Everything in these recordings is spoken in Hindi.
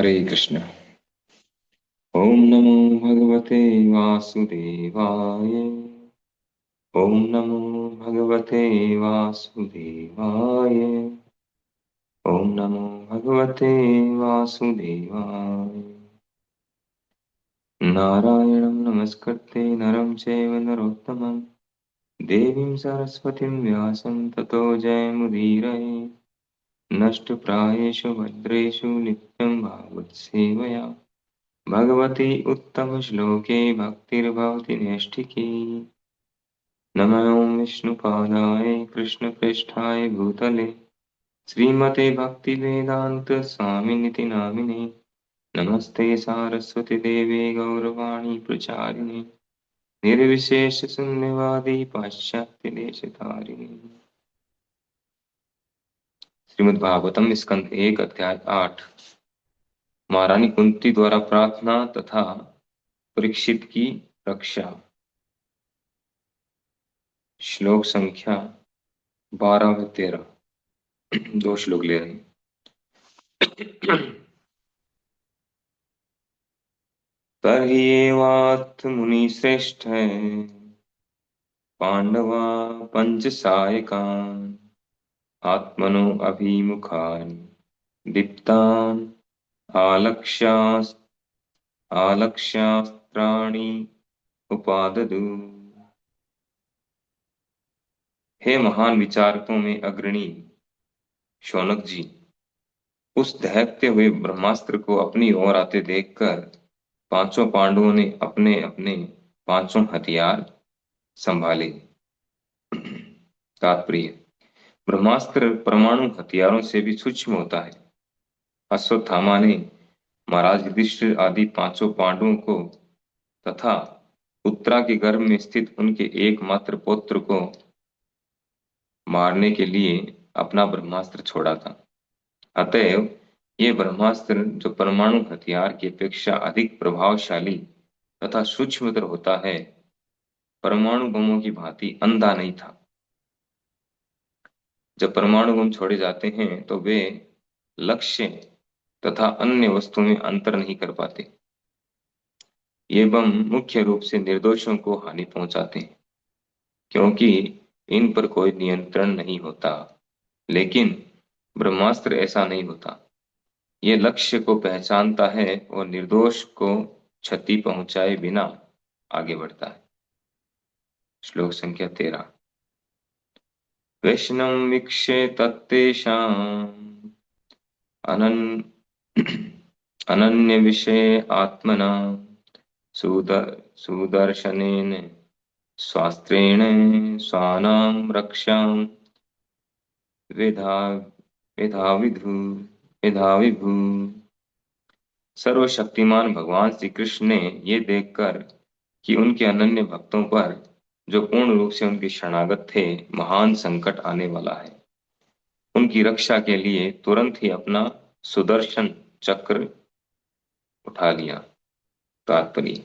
हरे कृष्ण। ओम नमो भगवते वासुदेवाय। ओम नमो भगवते वासुदेवाय। ओम नमो भगवते वासुदेवाय। नारायणं नमस्कृत्य नरं चैव नरोत्तमं देवीं सरस्वतीं व्यासं ततो जयमुदीरये। नष्टप्रायेषु भद्रेषु नित्यं भागवतसेवया भगवती उत्तमश्लोके भक्तिर्भवति नैष्ठिकी। नमो विष्णुपादाय कृष्णप्रेष्ठाय भूतले श्रीमते भक्तिवेदान्त स्वामिनिति नामिने। नमस्ते सारस्वती देवे गौरवाणी प्रचारिणे निर्विशेष शून्यवादी पाश्चात्य देशतारिणे। श्रीमद् भागवतम स्कंद 1 अध्याय 8। महारानी कुंती द्वारा प्रार्थना तथा परीक्षित की रक्षा। श्लोक संख्या 12 व 13। दो श्लोक ले रहे हैं। तर्ह्येवाथ मुनिश्रेष्ठ पांडवा पंच सायकान् आत्मनो अभिमुखान् दीप्तान् आलक्ष्यास्त्राणि उपाददु। हे महान विचारकों में अग्रणी शौनक जी, उस दहकते हुए ब्रह्मास्त्र को अपनी ओर आते देखकर पांचों पांडवों ने अपने अपने पांचों हथियार संभाले। तात्पर्य: ब्रह्मास्त्र परमाणु हथियारों से भी सूक्ष्म होता है। अश्वत्थामा ने महाराज युधिष्ठिर आदि पांचों पांडवों को तथा उत्तरा के गर्भ में स्थित उनके एकमात्र पुत्र को मारने के लिए अपना ब्रह्मास्त्र छोड़ा था। अतएव ये ब्रह्मास्त्र, जो परमाणु हथियार की अपेक्षा अधिक प्रभावशाली तथा सूक्ष्मतर होता है, परमाणु बमों की भांति अंधा नहीं था। जब परमाणु बम छोड़े जाते हैं तो वे लक्ष्य तथा अन्य वस्तुओं में अंतर नहीं कर पाते। ये बम मुख्य रूप से निर्दोषों को हानि पहुंचाते हैं, क्योंकि इन पर कोई नियंत्रण नहीं होता। लेकिन ब्रह्मास्त्र ऐसा नहीं होता। ये लक्ष्य को पहचानता है और निर्दोष को क्षति पहुंचाए बिना आगे बढ़ता है। श्लोक संख्या 13। वैष्णव वीक्षे तत्तेषाम् अनन्य विषय आत्मना सुदर्शनेन स्वास्त्रेण स्वानां रक्षां विधा विधाविधु विधाविभू। सर्वशक्तिमान भगवान श्री कृष्ण ने ये देखकर कि उनके अनन्य भक्तों पर, जो पूर्ण रूप से उनके शरणागत थे, महान संकट आने वाला है, उनकी रक्षा के लिए तुरंत ही अपना सुदर्शन चक्र उठा लिया। तात्पर्य: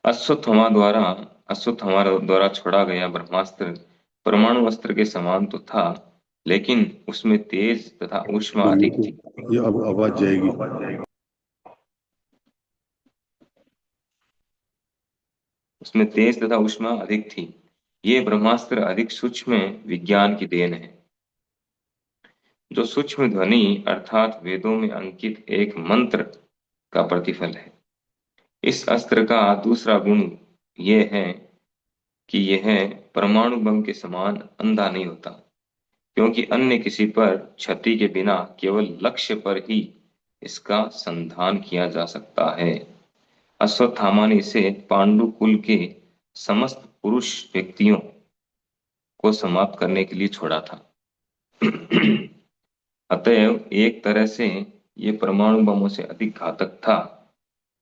अश्वत्थामा द्वारा छोड़ा गया ब्रह्मास्त्र परमाणु अस्त्र के समान तो था, लेकिन उसमें तेज तथा ऊष्मा अधिक थी। ये अब आवाज जाएगी। उसमें तेज तथा ऊष्मा अधिक थी। ये ब्रह्मास्त्र अधिक सूक्ष्म विज्ञान की देन है, जो सूक्ष्म ध्वनि अर्थात वेदों में अंकित एक मंत्र का प्रतिफल है। इस अस्त्र का दूसरा गुण यह है कि यह परमाणु बम के समान अंधा नहीं होता, क्योंकि अन्य किसी पर क्षति के बिना केवल लक्ष्य पर ही इसका संधान किया जा सकता है। अश्वत्थामा ने इसे पांडु कुल के समस्त पुरुष व्यक्तियों को समाप्त करने के लिए छोड़ा था। अतएव एक तरह से ये परमाणु बमों से अधिक घातक था,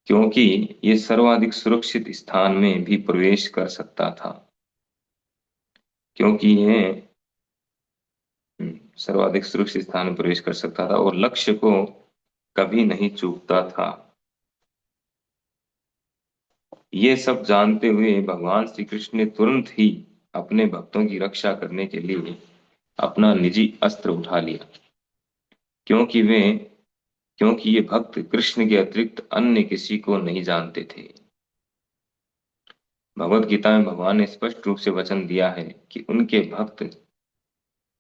क्योंकि ये सर्वाधिक सुरक्षित स्थान में भी प्रवेश कर सकता था। क्योंकि यह सर्वाधिक सुरक्षित स्थान में प्रवेश कर सकता था और लक्ष्य को कभी नहीं चूकता था। ये सब जानते हुए भगवान श्री कृष्ण ने तुरंत ही अपने भक्तों की रक्षा करने के लिए अपना निजी अस्त्र उठा लिया, क्योंकि वे क्योंकि ये भक्त कृष्ण के अतिरिक्त अन्य किसी को नहीं जानते थे। भगवत गीता में भगवान ने स्पष्ट रूप से वचन दिया है कि उनके भक्त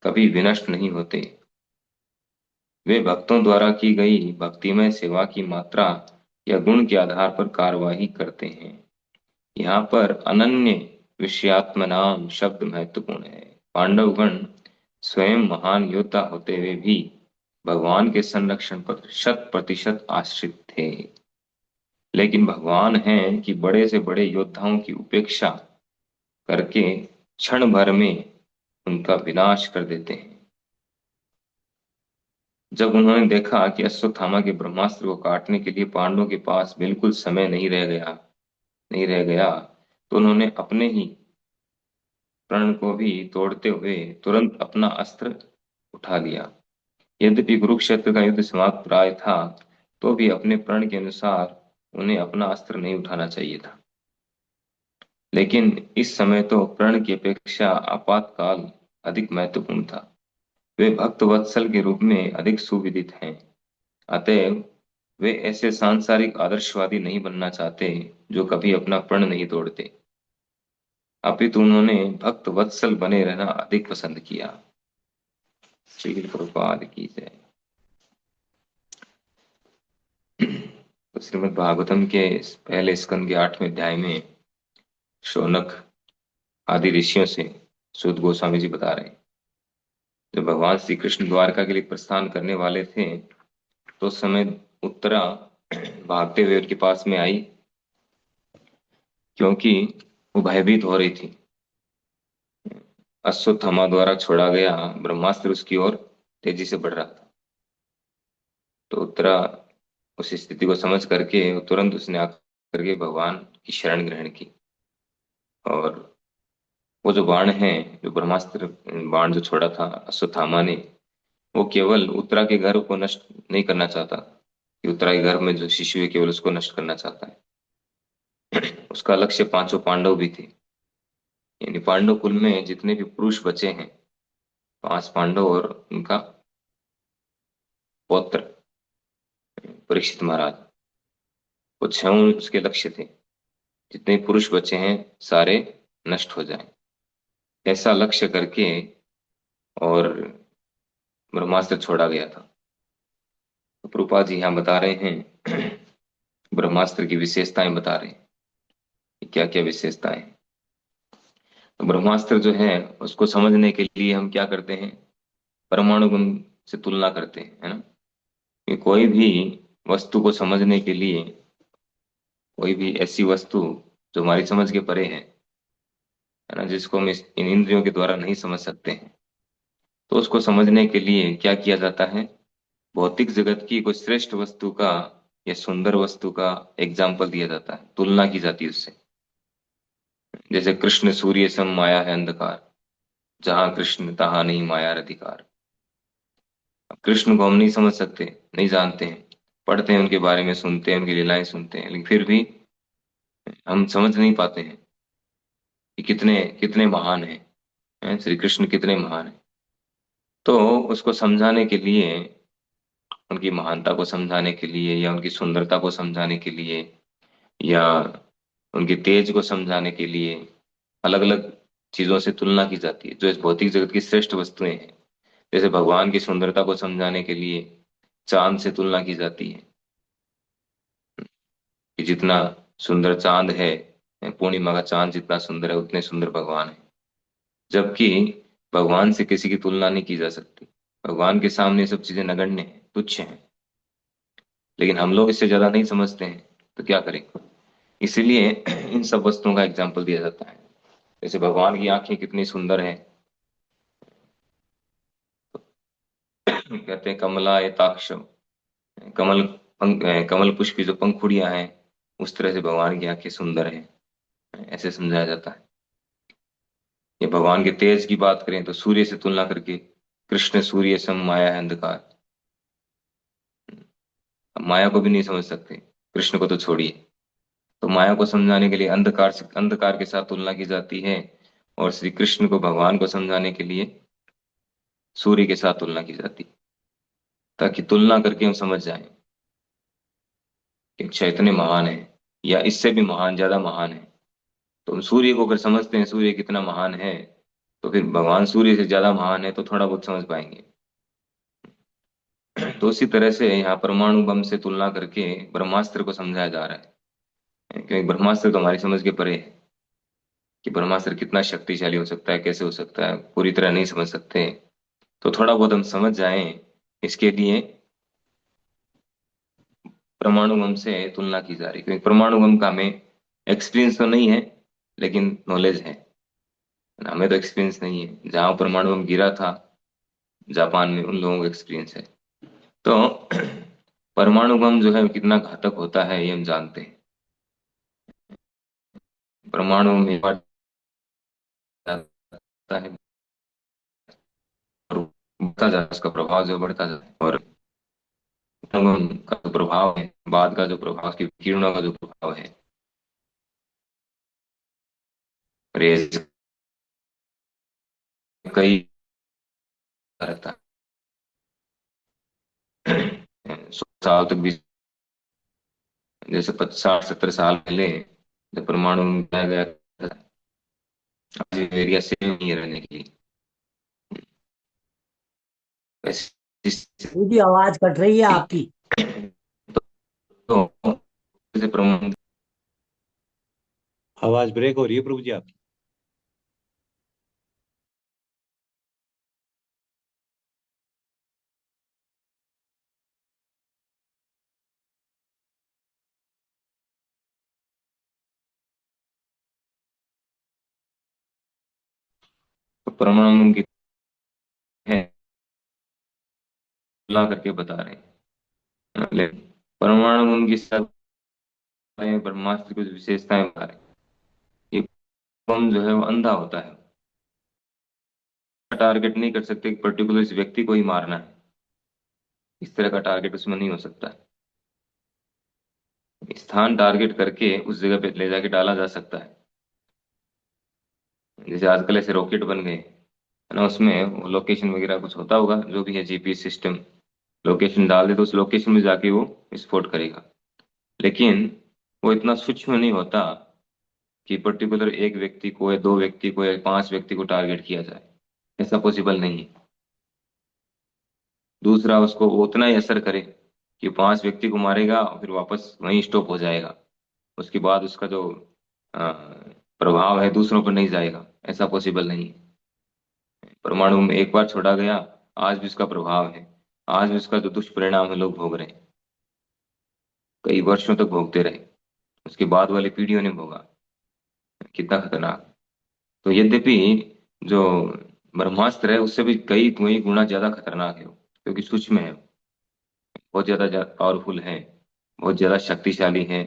कभी विनष्ट नहीं होते। वे भक्तों द्वारा की गई भक्तिमय सेवा की मात्रा या गुण के आधार पर कार्यवाही करते हैं। यहाँ पर अनन्य विषयात्मनाम शब्द महत्वपूर्ण है। पांडवगण स्वयं महान योद्धा होते हुए भी भगवान के संरक्षण पर 100% आश्रित थे, लेकिन भगवान हैं कि बड़े से बड़े योद्धाओं की उपेक्षा करके क्षण भर में उनका विनाश कर देते हैं। जब उन्होंने देखा कि अश्वत्थामा के ब्रह्मास्त्र को काटने के लिए पांडवों के पास बिल्कुल समय नहीं रह गया, तो उन्होंने अपने ही प्रण को भी तोड़ते हुए तुरंत अपना अस्त्र उठा लिया। यद्यपि कुरुक्षेत्र का युद्ध समाप्त प्राय था, तो भी अपने प्रण के अनुसार उन्हें अपना अस्त्र नहीं उठाना चाहिए था। लेकिन इस समय तो प्रण की अपेक्षा आपातकाल अधिक महत्वपूर्ण था। वे भक्त वत्सल के रूप में अधिक सुविदित हैं। अतएव वे ऐसे सांसारिक आदर्शवादी नहीं बनना चाहते जो कभी अपना प्रण नहीं तोड़ते, अपितु उन्होंने भक्त वत्सल बने रहना अधिक पसंद किया। श्री प्रभुपाद की जय। तो श्रीमद् भागवतम के पहले स्कंद के 8वें अध्याय में शौनक आदि ऋषियों से सूत गोस्वामी जी बता रहे हैं, जब भगवान श्री कृष्ण द्वारका के लिए प्रस्थान करने वाले थे, तो उस समय उत्तरा भागते हुए उनके पास में आई, क्योंकि वो भयभीत हो रही थी। अश्वत्थामा द्वारा छोड़ा गया ब्रह्मास्त्र उसकी ओर तेजी से बढ़ रहा था। तो उत्तरा उस स्थिति को समझ करके तुरंत उसने आकर के भगवान की शरण ग्रहण की, और वो जो बाण है, जो ब्रह्मास्त्र बाण जो छोड़ा था अश्वत्थामा ने, वो केवल उत्तरा के घर को नष्ट नहीं करना चाहता कि उत्तरा के घर में जो शिशु है केवल उसको नष्ट करना चाहता है। उसका लक्ष्य 5 पांडव भी थे। यानी पांडव कुल में जितने भी पुरुष बचे हैं, 5 पांडव और उनका पौत्र परीक्षित महाराज, वो 6 उसके लक्ष्य थे। जितने पुरुष बचे हैं सारे नष्ट हो जाएं, ऐसा लक्ष्य करके और ब्रह्मास्त्र छोड़ा गया था। तो प्रभुपाद जी यहाँ बता रहे हैं, ब्रह्मास्त्र की विशेषताएं बता रहे हैं, क्या क्या विशेषताएं। तो ब्रह्मास्त्र जो है उसको समझने के लिए हम क्या करते हैं, परमाणु गुण से तुलना करते हैं, है ना। कि कोई भी वस्तु को समझने के लिए, कोई भी ऐसी वस्तु जो हमारी समझ के परे है ना, जिसको हम इन इंद्रियों के द्वारा नहीं समझ सकते हैं, तो उसको समझने के लिए क्या किया जाता है, भौतिक जगत की कोई श्रेष्ठ वस्तु का या सुंदर वस्तु का एग्जाम्पल दिया जाता है, तुलना की जाती है उससे। जैसे कृष्ण सूर्य सम माया है अंधकार, जहां कृष्ण तहां नहीं माया अधिकार। अब कृष्ण को हम नहीं समझ सकते, नहीं जानते हैं, पढ़ते हैं उनके बारे में, सुनते हैं उनकी लीलाएं सुनते हैं, लेकिन फिर भी हम समझ नहीं पाते हैं कि कितने कितने महान हैं, श्री कृष्ण कितने महान हैं। तो उसको समझाने के लिए, उनकी महानता को समझाने के लिए, या उनकी सुंदरता को समझाने के लिए, या उनके तेज को समझाने के लिए अलग अलग चीजों से तुलना की जाती है, जो इस भौतिक जगत की श्रेष्ठ वस्तुएं हैं। जैसे भगवान की सुंदरता को समझाने के लिए चांद से तुलना की जाती है, कि जितना सुंदर चांद है, पूर्णिमा का चांद जितना सुंदर है, उतने सुंदर भगवान है। जबकि भगवान से किसी की तुलना नहीं की जा सकती। भगवान के सामने ये सब चीजें नगण्य हैं, तुच्छ हैं, लेकिन हम लोग इससे ज्यादा नहीं समझते हैं, तो क्या करें। इसीलिए इन सब वस्तुओं का एग्जाम्पल दिया जाता है। जैसे भगवान की आंखें कितनी सुंदर है, कहते हैं कमला एताक्षम, कमल कमल पुष्प की जो पंखुड़ियां हैं, उस तरह से भगवान की आंखें सुंदर हैं, ऐसे समझाया जाता है। ये भगवान के तेज की बात करें तो सूर्य से तुलना करके, कृष्ण सूर्य सम माया है अंधकार। अब माया को भी नहीं समझ सकते, कृष्ण को तो छोड़िए। तो माया को समझाने के लिए अंधकार के साथ तुलना की जाती है, और श्री कृष्ण को, भगवान को समझाने के लिए सूर्य के साथ तुलना की जाती है, ताकि तुलना करके हम समझ जाएं कि अच्छा इतने महान है, या इससे भी महान, ज्यादा महान है। तो हम सूर्य को अगर समझते हैं सूर्य कितना महान है, तो फिर भगवान सूर्य से ज्यादा महान है तो थोड़ा बहुत समझ पाएंगे। तो उसी तरह से यहाँ परमाणु बम से तुलना करके ब्रह्मास्त्र को समझाया जा रहा है, क्योंकि ब्रह्मास्त्र तो हमारी समझ के परे है। कि ब्रह्मास्त्र कितना शक्तिशाली हो सकता है, कैसे हो सकता है, पूरी तरह नहीं समझ सकते। तो थोड़ा बहुत हम समझ जाएं, इसके लिए परमाणु बम से तुलना की जा रही है। क्योंकि परमाणु बम का हमें एक्सपीरियंस तो नहीं है, लेकिन नॉलेज है। हमें तो एक्सपीरियंस नहीं है, जहां परमाणु बम गिरा था जापान में, उन लोगों को एक्सपीरियंस है। तो परमाणु बम जो है कितना घातक होता है ये हम जानते हैं। परमाणु में एक बार जाता है और बढ़ता जाता है, उसका प्रभाव जो बढ़ता जाता है। और परमाणु बम का जो प्रभाव है, बाद का जो प्रभाव, उसकी किरणों का जो प्रभाव है, रेज, कई रहता है। 100 साल तक भी, जैसे 50 60 70 साल पहले जब परमाणु बम गिराया गया था, आज ये एरिया सेफ नहीं है रहने के लिए। वैसे दीदी आवाज कट रही है आपकी। तो जैसे परमाणु, आवाज ब्रेक हो रही है प्रभु जी आपकी। तो परमाणु बम की है तुलना करके बता रहे हैं। लेकिन परमाणु बम की सब ब्रह्मास्त्र की कुछ विशेषताएं बता रहे हैं। ये बम जो है वो अंधा होता है, टारगेट नहीं कर सकते कि पर्टिकुलर इस व्यक्ति को ही मारना है। इस तरह का टारगेट उसमें नहीं हो सकता है। स्थान टारगेट करके उस जगह पे ले जाके डाला जा सकता है। जैसे आजकल ऐसे रॉकेट बन गए है ना, उसमें लोकेशन वगैरह कुछ होता होगा, जो भी है जीपीएस सिस्टम, लोकेशन डाल दे तो उस लोकेशन में जाके वो विस्फोट करेगा। लेकिन वो इतना सूक्ष्म नहीं होता कि पर्टिकुलर एक व्यक्ति को या दो व्यक्ति को या 5 व्यक्ति को टारगेट किया जाए। ऐसा पॉसिबल नहीं है। दूसरा, उसको वो उतना ही असर करे कि 5 व्यक्ति को मारेगा और फिर वापस वहीं स्टॉप हो जाएगा। उसके बाद उसका जो अ, प्रभाव है दूसरों पर नहीं जाएगा। ऐसा पॉसिबल नहीं है। परमाणु में एक बार छोड़ा गया, आज भी उसका प्रभाव है। आज भी उसका जो दुष्परिणाम है लोग भोग रहे हैं, कई वर्षों तक भोगते रहे, उसके बाद वाली पीढ़ियों ने भोगा। कितना खतरनाक। तो यद्यपि जो ब्रह्मास्त्र है उससे भी कई गुना ज्यादा खतरनाक है वो, क्योंकि सूक्ष्म है, बहुत ज्यादा पावरफुल है, बहुत ज्यादा शक्तिशाली है,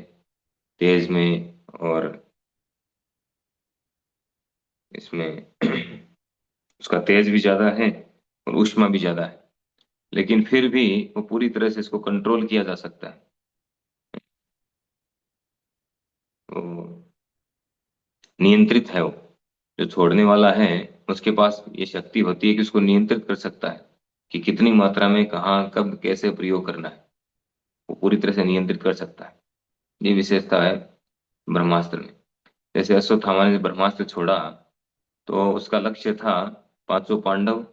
तेज में। और इसमें उसका तेज भी ज्यादा है और ऊष्मा भी ज्यादा है। लेकिन फिर भी वो पूरी तरह से इसको कंट्रोल किया जा सकता है। वो नियंत्रित है वो, जो छोड़ने वाला है उसके पास ये शक्ति होती है कि उसको नियंत्रित कर सकता है कि कितनी मात्रा में, कहाँ, कब, कैसे प्रयोग करना है। वो पूरी तरह से नियंत्रित कर सकता है। ये विशेषता है ब्रह्मास्त्र में। जैसे अश्वत्थामा ने जब ब्रह्मास्त्र छोड़ा तो उसका लक्ष्य था 5 पांडव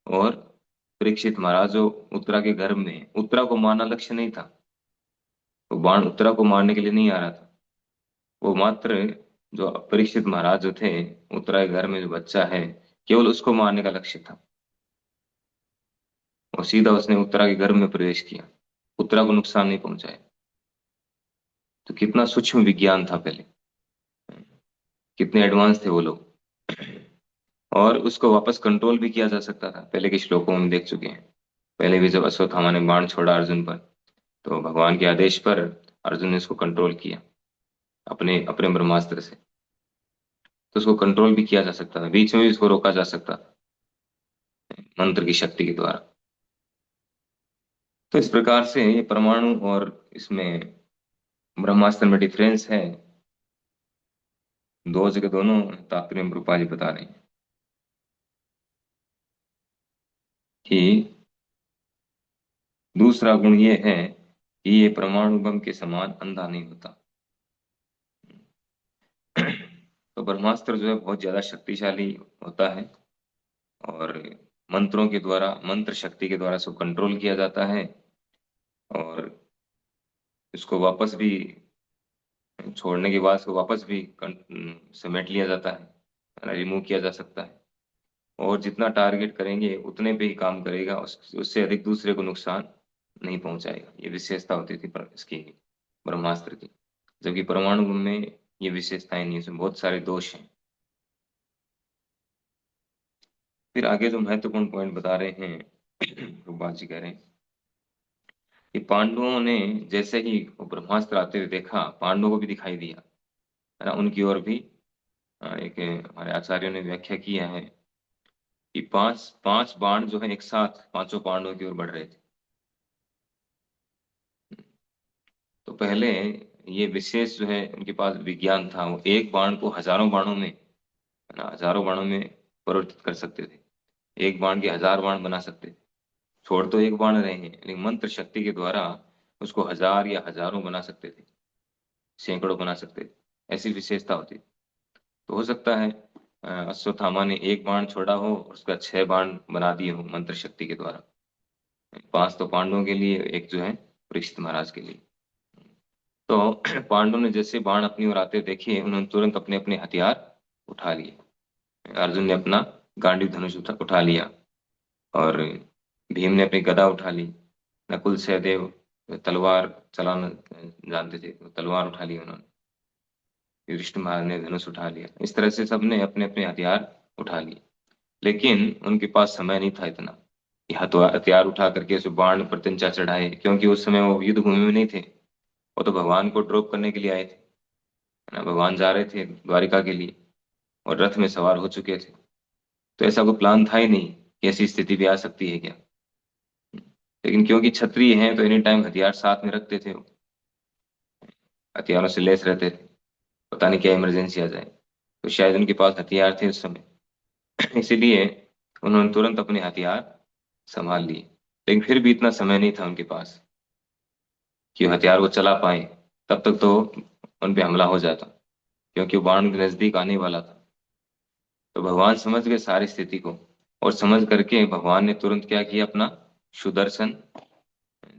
और परीक्षित महाराज, जो उत्तरा के गर्भ में, उत्तरा को मारना लक्ष्य नहीं था। वो बाण उत्तरा को मारने के लिए नहीं आ रहा था। वो मात्र जो परीक्षित महाराज जो थे, उत्तरा के घर में जो बच्चा है, केवल उसको मारने का लक्ष्य था। और सीधा उसने उत्तरा के गर्भ में प्रवेश किया, उत्तरा को नुकसान नहीं पहुंचाया। तो कितना सूक्ष्म विज्ञान था पहले, कितने एडवांस थे वो लोग। और उसको वापस कंट्रोल भी किया जा सकता था, पहले के श्लोकों में देख चुके हैं। पहले भी जब अश्वत्थामा ने बाण छोड़ा अर्जुन पर, तो भगवान के आदेश पर अर्जुन ने उसको कंट्रोल किया अपने अपने ब्रह्मास्त्र से। तो उसको कंट्रोल भी किया जा सकता था, बीच में भी उसको रोका जा सकता था मंत्र की शक्ति के द्वारा। तो इस प्रकार से ये परमाणु और इसमें ब्रह्मास्त्र में डिफरेंस है। दो जगह दोनों तात्पर्य में रूपा जी बता रहे हैं कि दूसरा गुण ये है कि ये परमाणु बम के समान अंधा नहीं होता। तो ब्रह्मास्त्र जो है बहुत ज्यादा शक्तिशाली होता है, और मंत्रों के द्वारा, मंत्र शक्ति के द्वारा इसको कंट्रोल किया जाता है, और इसको वापस भी छोड़ने के बाद इसको वापस भी समेट लिया जाता है, रिमूव किया जा सकता है। और जितना टारगेट करेंगे उतने पे ही काम करेगा, उससे अधिक दूसरे को नुकसान नहीं पहुंचाएगा। ये विशेषता होती थी इसकी, ब्रह्मास्त्र की। जबकि परमाणु बम में ये विशेषताएं नहीं है, इसमें बहुत सारे दोष हैं। फिर आगे जो महत्वपूर्ण पॉइंट बता रहे हैं रूपा जी कह रहे हैं कि पांडवों ने जैसे ही वो ब्रह्मास्त्र आते हुए देखा, पांडवों को भी दिखाई दिया, है ना। उनकी ओर भी एक हमारे आचार्यों ने व्याख्या किया है कि पांच पांच बाण जो है एक साथ पांचों पांडवों की ओर बढ़ रहे थे। तो पहले ये विशेष जो है उनके पास विज्ञान था, वो एक बाण को हजारों बाणों में, है ना, हजारों बाणों में परिवर्तित कर सकते थे। एक बाण के हजार बाण बना सकते थे। छोड़ तो एक बाण रहे हैं, लेकिन मंत्र शक्ति के द्वारा उसको हजार या हजारों बना सकते थे, सैकड़ों बना सकते थे। ऐसी विशेषता होती। तो हो सकता है अश्वत्थामा ने एक बाण छोड़ा हो और उसका 6 बाण बना दिए हो मंत्र शक्ति के द्वारा। 5 तो पांडवों के लिए, एक जो है परीक्षित महाराज के लिए। तो पांडवों ने जैसे बाण अपनी ओर आते देखे, उन्होंने तुरंत अपने अपने हथियार उठा लिए। अर्जुन ने अपना गांडीव धनुष उठा लिया, और भीम ने अपनी गदा उठा ली। नकुल सहदेव तलवार चलाना जानते थे, तो तलवार उठा ली उन्होंने। युधिष्ठिर महाराज ने धनुष उठा लिया। इस तरह से सबने अपने अपने हथियार उठा लिए। लेकिन उनके पास समय नहीं था इतना कि हथियार उठा करके उसे बाण प्रत्यंचा चढ़ाए, क्योंकि उस समय वो युद्ध भूमि में नहीं थे। वो तो भगवान को ड्रॉप करने के लिए आए थे, है ना। भगवान जा रहे थे द्वारिका के लिए, और रथ में सवार हो चुके थे। तो ऐसा कोई प्लान था ही नहीं कि ऐसी स्थिति भी आ सकती है क्या। लेकिन क्योंकि क्षत्रिय हैं तो एनी टाइम हथियार साथ में रखते थे, वो हथियारों से लैस रहते थे, पता नहीं क्या इमरजेंसी आ जाए। तो शायद उनके पास हथियार थे उस समय, इसीलिए उन्होंने तुरंत अपने हथियार संभाल लिए। लेकिन फिर भी इतना समय नहीं था उनके पास कि वो हथियार को चला पाए। तब तक तो उन पे हमला हो जाता, क्योंकि वो बाण के नजदीक आने वाला था। तो भगवान समझ गए सारी स्थिति को, और समझ करके भगवान ने तुरंत क्या किया, अपना सुदर्शन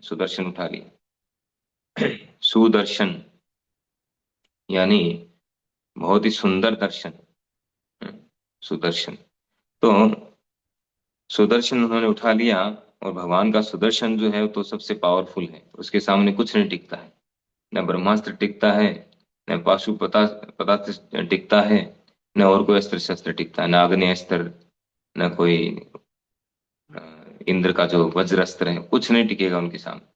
सुदर्शन उठा लिया। सुदर्शन यानी बहुत ही सुंदर दर्शन, सुदर्शन। तो सुदर्शन उन्होंने उठा लिया, और भगवान का सुदर्शन जो है वो तो सबसे पावरफुल है, उसके सामने कुछ नहीं टिकता है। न ब्रह्मास्त्र टिकता है, न पाशुपता पदार्थ टिकता है, न और कोई अस्त्र शस्त्र टिकता है, न आग्नेय अस्त्र, न कोई अ, इंद्र का जो वज्र अस्त्र है, कुछ नहीं टिकेगा उनके सामने।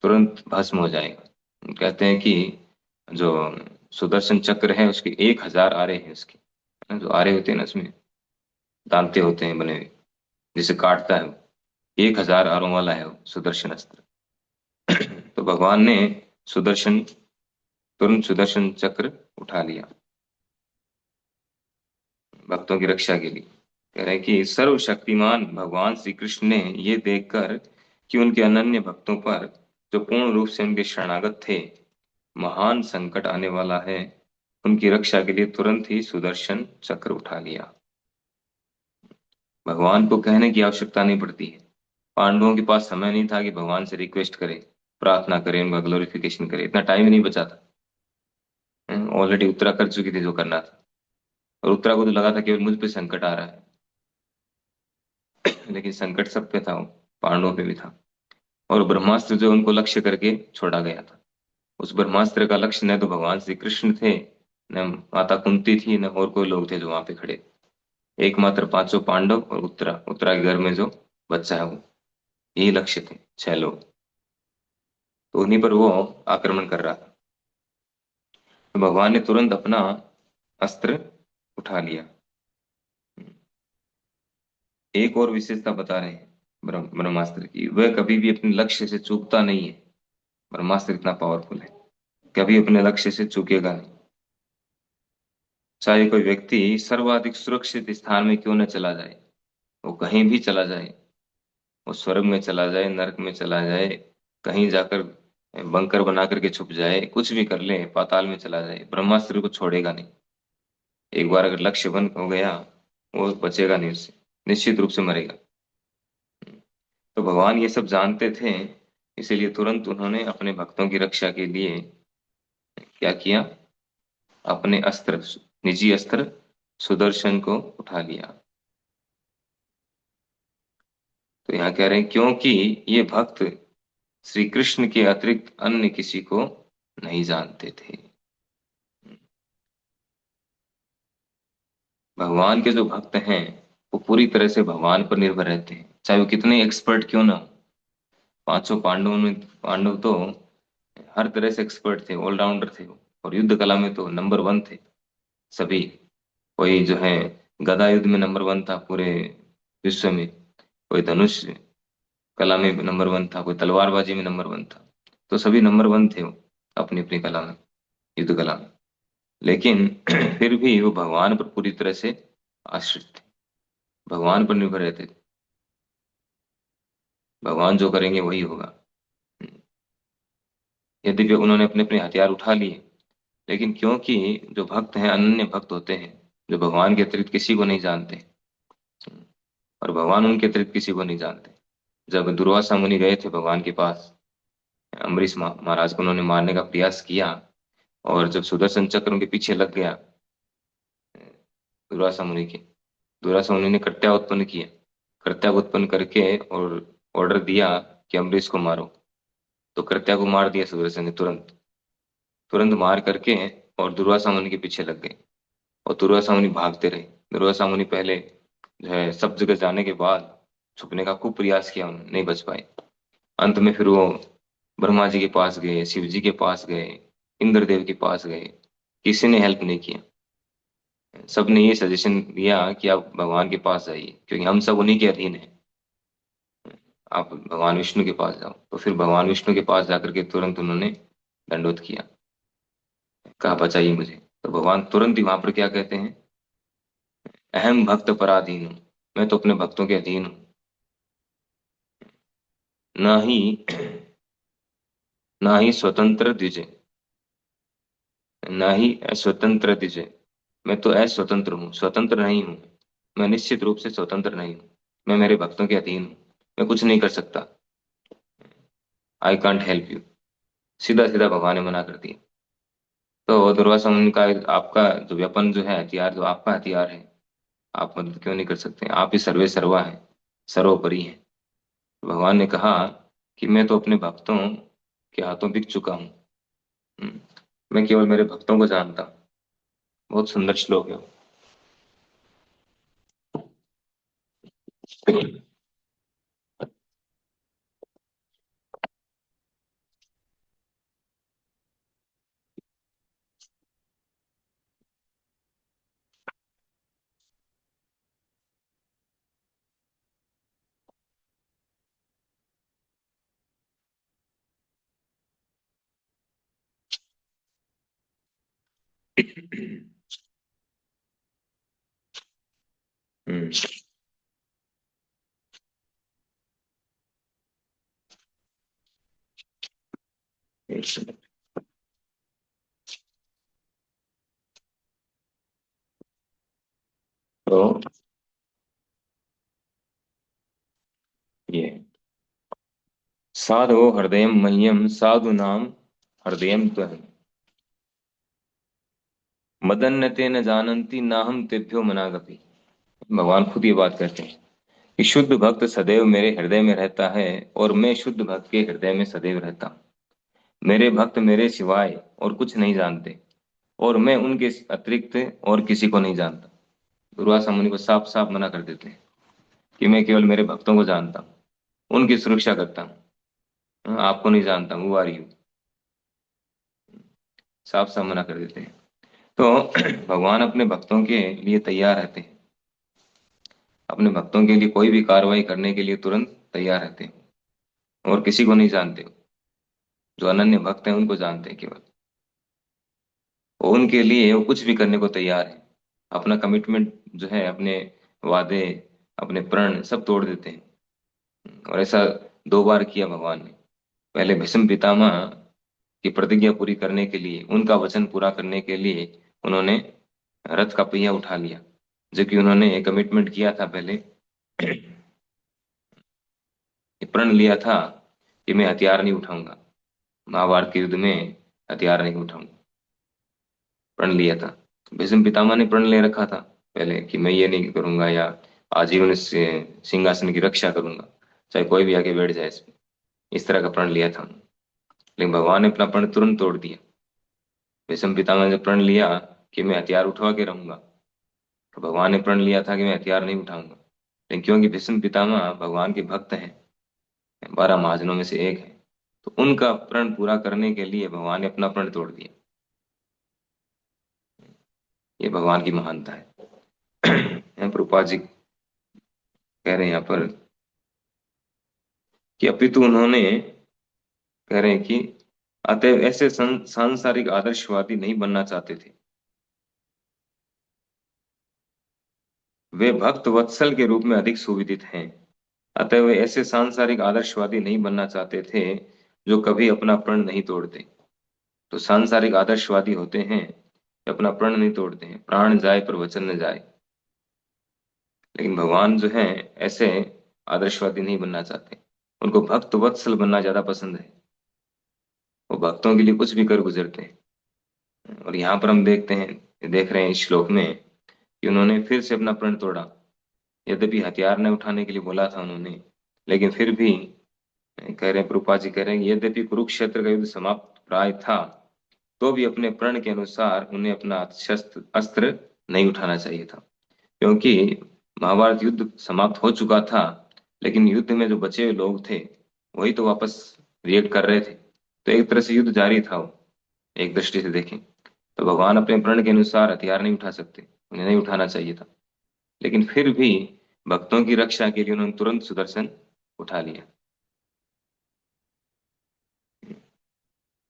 तुरंत भस्म हो जाएगा। कहते हैं कि जो सुदर्शन चक्र है उसके 1000 आरे हैं उसके, है ना। जो आरे होते हैं ना, उसमें दांते होते हैं बने हुए, जिसे काटता है वो। 1000 आरों वाला है वो सुदर्शन अस्त्र। तो भगवान ने सुदर्शन तुरंत सुदर्शन चक्र उठा लिया भक्तों की रक्षा के लिए। कह रहे हैं कि सर्वशक्तिमान भगवान श्री कृष्ण ने ये देखकर कि उनके अनन्य भक्तों पर, जो पूर्ण रूप से उनके शरणागत थे, महान संकट आने वाला है, उनकी रक्षा के लिए तुरंत ही सुदर्शन चक्र उठा लिया। भगवान को कहने की आवश्यकता नहीं पड़ती है। पांडवों के पास समय नहीं था कि भगवान से रिक्वेस्ट करें, प्रार्थना करें, उनका ग्लोरिफिकेशन करें। इतना टाइम ही नहीं बचा था। ऑलरेडी उत्तरा कर चुकी थी जो करना था, और उत्तरा को तो लगा था केवल मुझ पे संकट आ रहा है। लेकिन संकट सब पे था, वो पांडवों पे भी था। और ब्रह्मास्त्र जो उनको लक्ष्य करके छोड़ा गया था, उस ब्रह्मास्त्र का लक्ष्य न तो भगवान श्री कृष्ण थे, न माता कुंती थी, न और कोई लोग थे जो वहां पे खड़े। एकमात्र पांचों पांडव और उत्तरा, उत्तरा के घर में जो बच्चा है वो, यही लक्ष्य थे, 6 लोग। तो उन्हीं पर वो आक्रमण कर रहा था। तो भगवान ने तुरंत अपना अस्त्र उठा लिया। एक और विशेषता बता रहे हैं ब्रह्मास्त्र की, वह कभी भी अपने लक्ष्य से चूकता नहीं है। ब्रह्मास्त्र इतना पावरफुल है, कभी अपने लक्ष्य से चूकेगा नहीं। चाहे कोई व्यक्ति सर्वाधिक सुरक्षित स्थान में क्यों न चला जाए, वो कहीं भी चला जाए, वो स्वर्ग में चला जाए, नरक में चला जाए, कहीं जाकर बंकर बना करके छुप जाए, कुछ भी कर ले, पाताल में चला जाए, ब्रह्मास्त्र को छोड़ेगा नहीं। एक बार अगर लक्ष्य बंद हो गया, वो बचेगा नहीं उससे, निश्चित रूप से मरेगा। तो भगवान ये सब जानते थे, इसीलिए तुरंत उन्होंने अपने भक्तों की रक्षा के लिए क्या किया, अपने अस्त्र, निजी अस्त्र सुदर्शन को उठा लिया। तो यहाँ कह रहे हैं क्योंकि ये भक्त श्री कृष्ण के अतिरिक्त अन्य किसी को नहीं जानते थे। भगवान के जो भक्त हैं वो पूरी तरह से भगवान पर निर्भर रहते हैं, चाहे वो कितने एक्सपर्ट क्यों ना हो। पांचों पांडव तो हर तरह से एक्सपर्ट थे, ऑलराउंडर थे वो, और युद्ध कला में तो नंबर वन थे सभी। कोई जो है गदा युद्ध में नंबर वन था पूरे विश्व में, कोई धनुष कला में नंबर वन था, कोई तलवारबाजी में नंबर वन था। तो सभी नंबर वन थे वो अपनी अपनी कला में, युद्ध कला में। लेकिन फिर भी वो भगवान पर पूरी तरह से आश्रित थे, भगवान पर निर्भर रहते थे। भगवान जो करेंगे वही होगा। यद्यपि उन्होंने अपने अपने हथियार उठा लिए, लेकिन क्योंकि जो भक्त हैं अनन्य भक्त होते हैं, जो भगवान के अतिरिक्त किसी को नहीं जानते, और भगवान उनके अतिरिक्त किसी को नहीं जानते। जब दुर्वासा मुनि गए थे भगवान के पास, अम्बरीश महाराज को उन्होंने मारने का प्रयास किया, और जब सुदर्शन चक्र उनके पीछे लग गया दुर्वासा मुनि के, दुर्वासा मुनि ने कृत्या उत्पन्न किया, कृत्या को उत्पन्न करके और ऑर्डर दिया कि अम्बरीश को मारो। तो कृत्या को मार दिया सुदर्शन ने तुरंत, तुरंत मार करके, और दुर्वासा मुनि के पीछे लग गए। और दुर्वासा मुनि भागते रहे। दुर्वासा मुनि पहले जो है सब जगह जाने के बाद छुपने का खूब प्रयास किया, उन्होंने नहीं बच पाए। अंत में फिर वो ब्रह्मा जी के पास गए, शिव जी के पास गए, इंद्रदेव के पास गए, किसी ने हेल्प नहीं किया। सबने ये सजेशन दिया कि आप भगवान के पास जाइए, क्योंकि हम सब उन्हीं के अधीन हैं, आप भगवान विष्णु के पास जाओ। तो फिर भगवान विष्णु के पास जाकर के तुरंत उन्होंने दंडोत किया, कहा बचाइए मुझे। तो भगवान तुरंत ही वहां पर क्या कहते हैं, अहम भक्त पराधीन हूँ, मैं तो अपने भक्तों के अधीन हूँ। ना ही ना ही स्वतंत्र द्विजय, ना ही अस्वतंत्र द्विजय, मैं तो अस्वतंत्र हूँ, स्वतंत्र नहीं हूँ। मैं निश्चित रूप से स्वतंत्र नहीं हूँ, मैं मेरे भक्तों के अधीन हूँ, मैं कुछ नहीं कर सकता। आई कांट हेल्प यू, सीधा सीधा भगवान ने मना कर दिया। तो दुर्वासा मुनि का, आपका जो वेपन जो है, हथियार जो आपका हथियार है, आप मदद क्यों नहीं कर सकते, आप ही सर्वे सर्वा है, सर्वोपरि है। भगवान ने कहा कि मैं तो अपने भक्तों के हाथों बिक चुका हूँ। हम्म, मैं केवल मेरे भक्तों को जानता हूँ। बहुत सुंदर श्लोक है। हम्म, तो ये साधो हृदय मह्यम साधु नाम हृदय तो है, मदन्यते न जानन्ति ना हम तेभ्यो मनागपि। भगवान खुद ये बात कहते हैं कि शुद्ध भक्त सदैव मेरे हृदय में रहता है, और मैं शुद्ध भक्त के हृदय में सदैव रहता हूँ। मेरे भक्त मेरे सिवाय और कुछ नहीं जानते, और मैं उनके अतिरिक्त और किसी को नहीं जानता। दुर्वासा मुनि को साफ साफ मना कर देते हैं कि मैं केवल मेरे भक्तों को जानता हूँ, उनकी सुरक्षा करता हूँ, आपको नहीं जानता हूँ, वो आ रही हूँ, साफ साफ मना कर देते हैं। तो भगवान अपने भक्तों के लिए तैयार रहते हैं, अपने भक्तों के लिए कोई भी कार्रवाई करने के लिए तुरंत तैयार रहते हैं, और किसी को नहीं जानते। जो अनन्य भक्त हैं उनको जानते हैं केवल, वो उनके लिए वो कुछ भी करने को तैयार है। अपना कमिटमेंट जो है, अपने वादे, अपने प्रण सब तोड़ देते हैं। और ऐसा 2 बार किया भगवान ने। पहले भीष्म पितामह की प्रतिज्ञा पूरी करने के लिए, उनका वचन पूरा करने के लिए उन्होंने रथ का पहिया उठा लिया, जो कि उन्होंने कमिटमेंट किया था पहले, प्रण लिया था कि मैं हथियार नहीं उठाऊंगा, महाभारत के युद्ध में हथियार नहीं उठाऊंगा, प्रण लिया था। भीष्म पितामह ने प्रण ले रखा था पहले कि मैं ये नहीं करूंगा, या आजीवन से सिंहासन की रक्षा करूंगा, चाहे कोई भी आके बैठ जाए इसमें, इस तरह का प्रण लिया था। लेकिन भगवान ने अपना प्रण तुरंत तोड़ दिया। भीष्म पितामह ने जब प्रण लिया कि मैं हथियार उठवा के रहूंगा, तो भगवान ने प्रण लिया था कि मैं हथियार नहीं उठाऊंगा। लेकिन क्योंकि भीष्म पितामह भगवान के भक्त हैं, 12 महाजनों में से एक है, तो उनका प्रण पूरा करने के लिए भगवान ने अपना प्रण तोड़ दिया। ये भगवान की महानता है। प्रभुपाद जी कह रहे हैं यहाँ पर कि अपितु उन्होंने, कह रहे हैं कि अतएव ऐसे सांसारिक आदर्शवादी नहीं बनना चाहते थे। वे भक्त वत्सल के रूप में अधिक सुविदित हैं। अतः वे ऐसे सांसारिक आदर्शवादी नहीं बनना चाहते थे जो कभी अपना प्रण नहीं तोड़ते। तो सांसारिक आदर्शवादी होते हैं जो अपना प्रण नहीं तोड़ते हैं, प्राण जाए पर वचन न जाए। लेकिन भगवान जो है ऐसे आदर्शवादी नहीं बनना चाहते, उनको भक्त वत्सल बनना ज्यादा पसंद है। वो भक्तों के लिए कुछ भी कर गुजरते हैं। और यहाँ पर हम देख रहे हैं इस श्लोक में कि उन्होंने फिर से अपना प्रण तोड़ा। यद्यपि हथियार न उठाने के लिए बोला था उन्होंने, लेकिन फिर भी कह रहे हैं, प्रभुपाद जी कह रहे हैं, यद्यपि कुरुक्षेत्र का युद्ध समाप्त प्राय था, तो भी अपने प्रण के अनुसार उन्हें अपना शस्त्र अस्त्र नहीं उठाना चाहिए था। क्योंकि महाभारत युद्ध समाप्त हो चुका था, लेकिन युद्ध में जो बचे हुए लोग थे वही तो वापस रिएक्ट कर रहे थे, तो एक तरह से युद्ध जारी था वो, एक दृष्टि से देखें तो। भगवान अपने प्रण के अनुसार हथियार नहीं उठा सकते, उन्हें नहीं उठाना चाहिए था, लेकिन फिर भी भक्तों की रक्षा के लिए उन्होंने तुरंत सुदर्शन उठा लिया।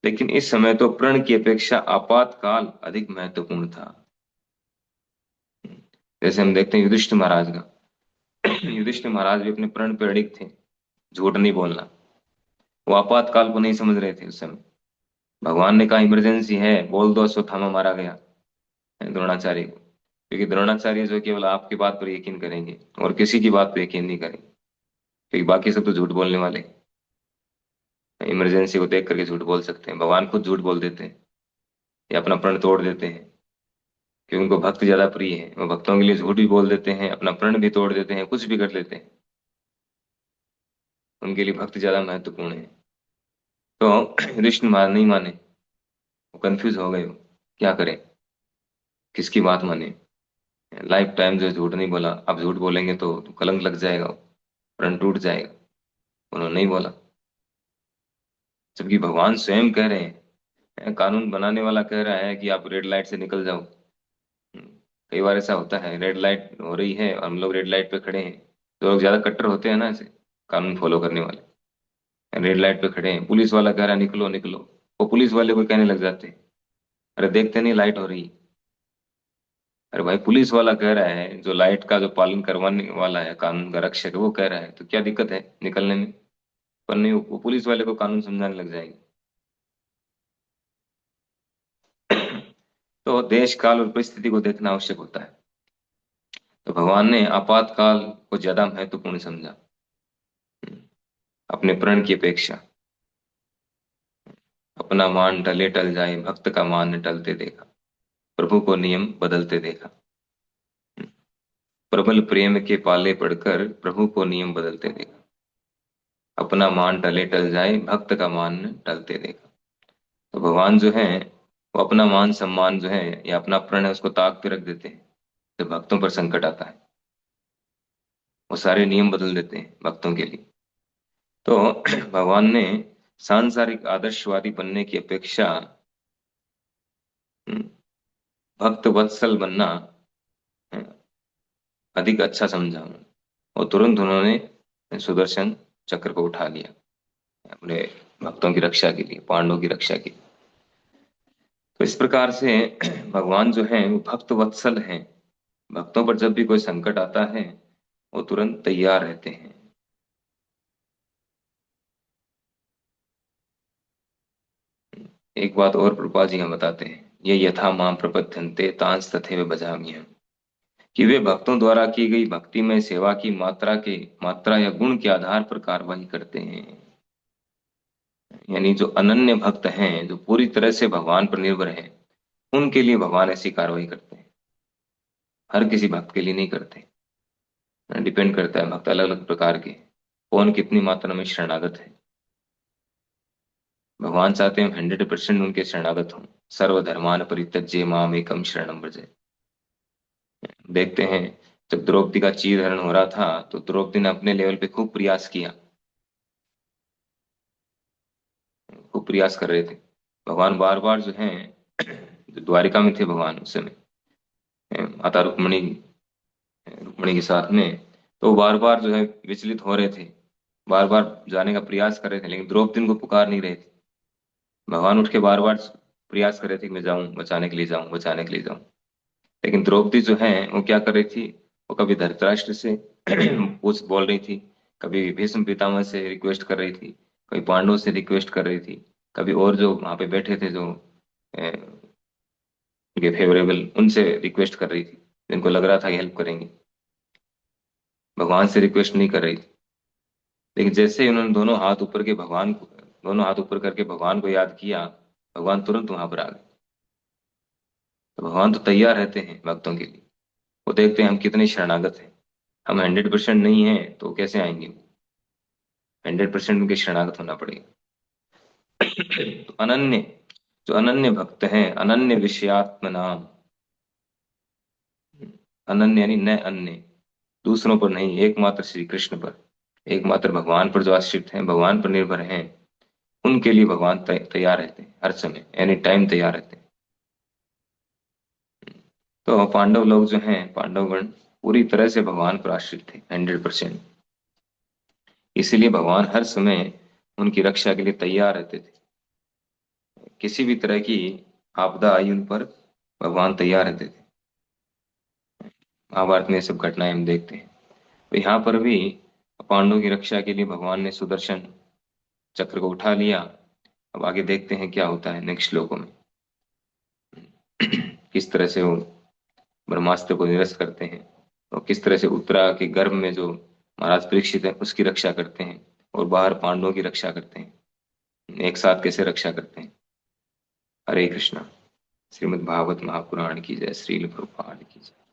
लेकिन इस समय तो प्रण की अपेक्षा आपातकाल अधिक महत्वपूर्ण था। जैसे हम देखते हैं युधिष्ठिर महाराज का, युधिष्ठिर महाराज भी अपने प्रण पर अड़िग थे, झूठ नहीं बोलना। वो आपातकाल को नहीं समझ रहे थे उस समय। भगवान ने कहा इमरजेंसी है, बोल दो अश्वत्थामा मारा गया है द्रोणाचार्य को, क्योंकि द्रोणाचार्य जो केवल आपकी बात पर यकीन करेंगे और किसी की बात पर यकीन नहीं करेंगे, क्योंकि बाकी सब तो झूठ बोलने वाले। इमरजेंसी को देख करके झूठ बोल सकते हैं, भगवान खुद झूठ बोल देते हैं या अपना प्रण तोड़ देते हैं, कि उनको भक्त ज्यादा प्रिय है। वो भक्तों के लिए झूठ भी बोल देते हैं, अपना प्रण भी तोड़ देते हैं, कुछ भी कर लेते हैं, उनके लिए भक्त ज्यादा महत्वपूर्ण है। तो कृष्ण मान नहीं माने, वो कंफ्यूज हो गए, वो क्या करें, किसकी बात माने। लाइफ टाइम जो झूठ नहीं बोला, अब झूठ बोलेंगे तो कलंक लग जाएगा, प्रण टूट जाएगा। उन्होंने नहीं बोला, जबकि भगवान स्वयं कह रहे हैं, कानून बनाने वाला कह रहा है कि आप रेड लाइट से निकल जाओ। कई बार ऐसा होता है, रेड लाइट हो रही है और हम लोग रेड लाइट पे खड़े हैं। जो लोग ज्यादा कट्टर होते हैं ना, ऐसे कानून फॉलो करने वाले, रेड लाइट पे खड़े हैं, पुलिस वाला कह रहा है निकलो निकलो, वो पुलिस वाले को कहने लग जाते हैं, अरे देखते नहीं लाइट हो रही है। अरे भाई, पुलिस वाला कह रहा है, जो लाइट का जो पालन करवाने वाला है, कानून का रक्षक है, वो कह रहा है, तो क्या दिक्कत है निकलने में। पर नहीं, वो पुलिस वाले को कानून समझाने लग जाएंगे। तो देश काल और परिस्थिति को देखना आवश्यक होता है। तो भगवान ने आपातकाल को ज्यादा महत्वपूर्ण समझा अपने प्रण की अपेक्षा। अपना मान टले टल जाए, भक्त का मान न टलते देखा, प्रभु को नियम बदलते देखा। प्रबल प्रेम के पाले पड़कर प्रभु को नियम बदलते देखा। अपना मान टले टल जाए, भक्त का मान न टलते देखा। तो भगवान जो है वो अपना मान सम्मान जो है या अपना प्रण है उसको ताक पे रख देते हैं। जब भक्तों पर संकट आता है, वो सारे नियम बदल देते हैं भक्तों के लिए। तो भगवान ने सांसारिक आदर्शवादी बनने की अपेक्षा हम्म, भक्त वत्सल बनना अधिक अच्छा समझा उन्होंने। और तुरंत उन्होंने सुदर्शन चक्र को उठा लिया अपने भक्तों की रक्षा के लिए, पांडवों की रक्षा के लिए। तो इस प्रकार से भगवान जो है वो भक्त वत्सल हैं। भक्तों पर जब भी कोई संकट आता है वो तुरंत तैयार रहते हैं। एक बात और प्रभुपाद जी हम बताते हैं, ये यथा माम प्रपद्यन्ते तांस तथैव भजामि हम, कि वे भक्तों द्वारा की गई भक्ति में सेवा की मात्रा या गुण के आधार पर कार्रवाई करते हैं। यानी जो अनन्य भक्त हैं, जो पूरी तरह से भगवान पर निर्भर हैं, उनके लिए भगवान ऐसी कार्रवाई करते हैं। हर किसी भक्त के लिए नहीं करते। डिपेंड करता है, भक्त अलग अलग प्रकार के, कौन कितनी मात्रा में शरणागत है। भगवान चाहते हैं 100% उनके शरणागत हों। सर्वधर्मान परित्यज्य माम एकम शरणम व्रज। देखते हैं, जब द्रौपदी का चीर हरण हो रहा था तो द्रौपदी ने अपने लेवल पे खूब प्रयास किया, खूब प्रयास कर रहे थे। भगवान बार बार जो है, जो द्वारिका में थे भगवान उस समय, माता रुक्मणी रुक्मणी के साथ में, तो बार बार जो है विचलित हो रहे थे, बार बार जाने का प्रयास कर रहे थे, लेकिन द्रौपदी उनको पुकार नहीं रहे थे। भगवान उठ के बार बार प्रयास कर रहे थे कि मैं जाऊं, बचाने के लिए जाऊं, बचाने के लिए जाऊं। लेकिन द्रौपदी जो है वो क्या कर रही थी, वो कभी धृतराष्ट्र से पूछ बोल रही थी, कभी भीष्म पितामह से रिक्वेस्ट कर रही थी, कभी पांडवों से रिक्वेस्ट कर रही थी, कभी और जो वहां पे बैठे थे जो उनके फेवरेबल, उनसे रिक्वेस्ट कर रही थी, जिनको लग रहा था कि हेल्प करेंगे। भगवान से रिक्वेस्ट नहीं कर रही थी। लेकिन जैसे ही उन्होंने दोनों हाथ ऊपर करके भगवान को याद किया, भगवान तुरंत वहां पर आ गए। तो भगवान तो तैयार रहते हैं भक्तों के लिए। वो देखते हैं हम कितने शरणागत हैं। हम 100% नहीं है तो कैसे आएंगे, 100% उनके शरणागत होना पड़ेगा। तो अनन्य, जो अनन्य भक्त हैं, अनन्य विषयात्म नाम, अनन्य यानी न अन्य, दूसरों पर नहीं, एकमात्र श्री कृष्ण पर, एकमात्र भगवान पर जो आश्रित हैं, भगवान पर निर्भर हैं, उनके लिए भगवान तैयार रहते हैं, हर समय एनी टाइम तैयार रहते हैं। तो पांडव लोग जो हैं, पांडवगण पूरी तरह से भगवान पर आश्रित थे, 100%। इसीलिए भगवान हर समय उनकी रक्षा के लिए तैयार रहते थे। किसी भी तरह की आपदा आई उन पर, भगवान तैयार रहते थे। महाभारत में ये सब घटनाएं हम देखते हैं। तो यहाँ पर भी पांडवों की रक्षा के लिए भगवान ने सुदर्शन चक्र को उठा लिया। अब आगे देखते हैं क्या होता है नेक्स्ट श्लोकों में। किस तरह से वो ब्रह्मास्त्र को निरस्त करते हैं, और किस तरह से उत्तरा के गर्भ में जो महाराज परीक्षित है उसकी रक्षा करते हैं, और बाहर पांडवों की रक्षा करते हैं, एक साथ कैसे रक्षा करते हैं। हरे कृष्णा। श्रीमद् भागवत महापुराण की जय। श्रील प्रभुपाद की जय।